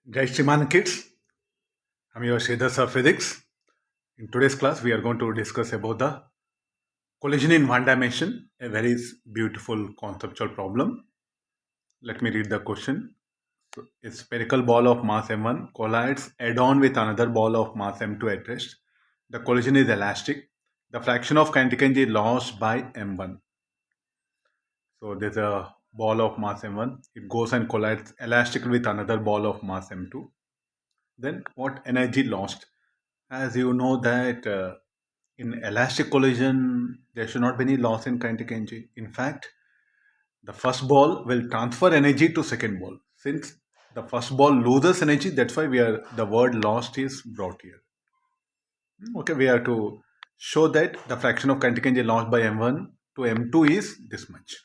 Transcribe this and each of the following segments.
Jai Shriman kids, I'm your Shreedhar of Physics. In today's class, we are going to discuss about the collision in one dimension, a very beautiful conceptual problem. Let me read the question. So, a spherical ball of mass m1 collides head-on with another ball of mass m2 at rest. The collision is elastic. The fraction of kinetic energy is lost by m1. So there's a ball of mass m1. It goes and collides elastically with another ball of mass m2. Then what energy lost? As you know that in elastic collision, there should not be any loss in kinetic energy. In fact, the first ball will transfer energy to second ball. Since the first ball loses energy, that's why the word lost is brought here. Okay, we have to show that the fraction of kinetic energy lost by m1 to m2 is this much.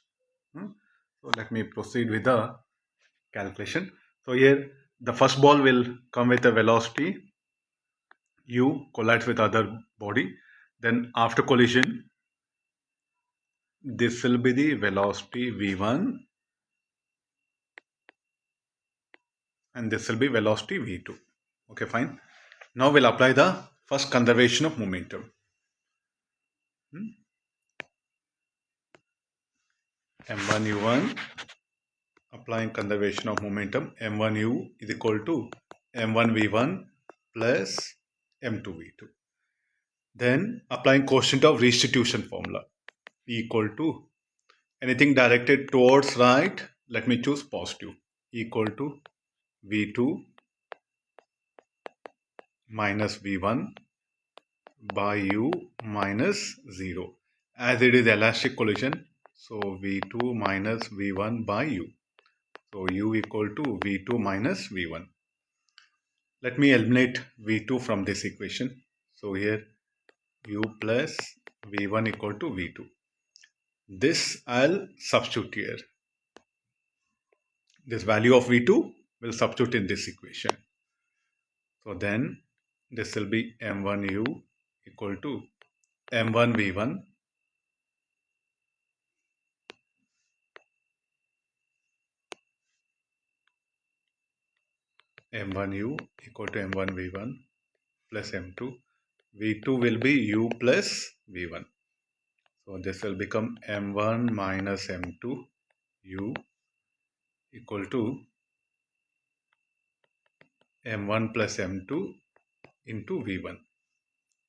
So let me proceed with the calculation. So here the first ball will come with a velocity u, collides with other body. Then after collision, this will be the velocity v1 and this will be velocity v2. Okay, fine. Now we'll apply the first conservation of momentum. m1 u1, applying conservation of momentum, m1 u is equal to m1 v1 plus m2 v2. Then applying coefficient of restitution formula, equal to anything directed towards right, let me choose positive, equal to v2 minus v1 by u minus 0. As it is elastic collision, so v2 minus v1 by u. So u equal to v2 minus v1. Let me eliminate v2 from this equation. So here u plus v1 equal to v2. This I'll substitute here. This value of v2 will substitute in this equation. So then this will be m1u equal to m1 v1 m1u equal to m1 v1 plus m2. v2 will be u plus v1. So this will become m1 minus m2 u equal to m1 plus m2 into v1.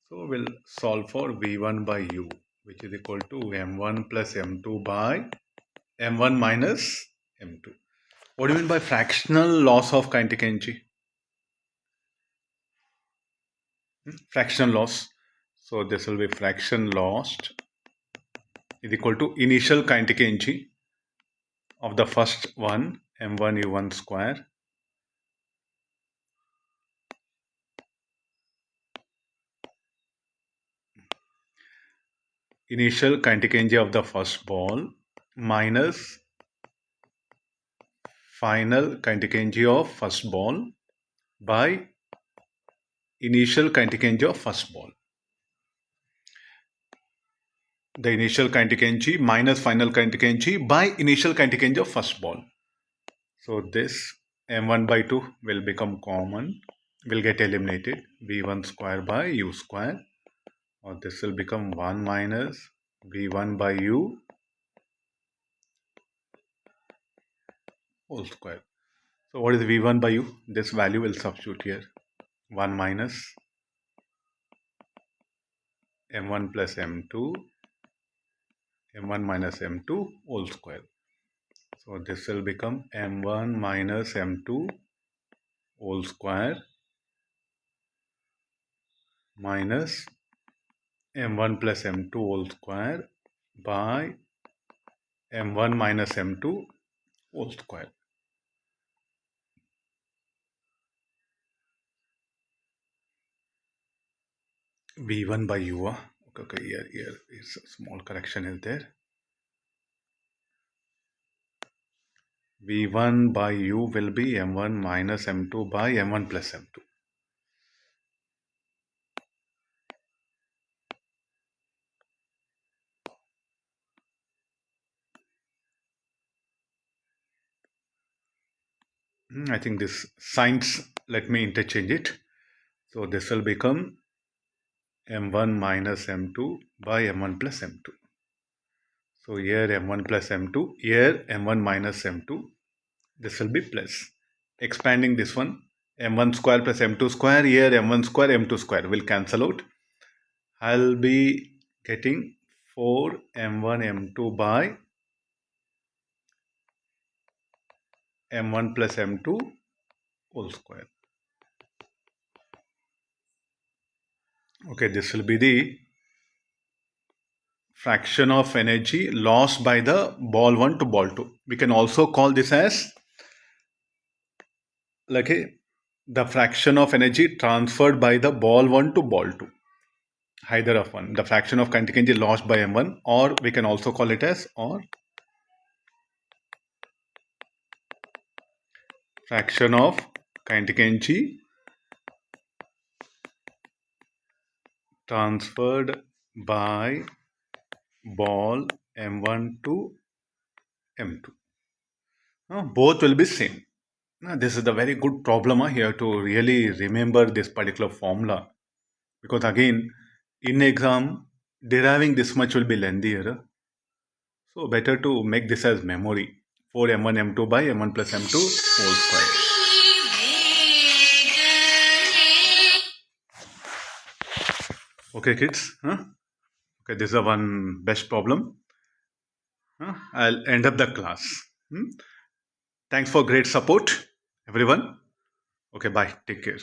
So we'll solve for v1 by u, which is equal to m1 plus m2 by m1 minus m2. What do you mean by fractional loss of kinetic energy? Fractional loss. So this will be fraction lost is equal to initial kinetic energy of the first one, m1 u1 square, initial kinetic energy of the first ball minus final kinetic energy of first ball by initial kinetic energy of first ball. The initial kinetic energy minus final kinetic energy by initial kinetic energy of first ball. So this m1 by 2 will become common, will get eliminated, v1 square by u square, or this will become 1 minus v1 by u whole square. So what is v1 by u? This value will substitute here, 1 minus m1 plus m2, m1 minus m2 whole square. So this will become m1 minus m2 whole square minus m1 plus m2 whole square by m1 minus m2 whole square. v1 by u. Okay, here is a small correction is there. v1 by u will be m1 minus m2 by m1 plus m2. I think this signs, let me interchange it. So this will become m1 minus m2 by m1 plus m2. So here m1 plus m2, here m1 minus m2, this will be plus. Expanding this one, m1 square plus m2 square, here m1 square, m2 square will cancel out. I'll be getting 4 m1 m2 by m1 plus m2 whole square. Okay, this will be the fraction of energy lost by the ball 1 to ball 2. We can also call this as the fraction of energy transferred by the ball 1 to ball 2. Either of one. The fraction of kinetic energy lost by m1, or we can also call it as fraction of kinetic energy transferred by ball m1 to m2. Both will be same. This is a very good problem here to really remember this particular formula, because again in exam deriving this much will be lengthier, so better to make this as memory. 4 m1 m2 by m1 plus m2 whole square. Okay kids, okay, this is a one best problem. I'll end up the class. Thanks for great support everyone. Okay, bye, take care.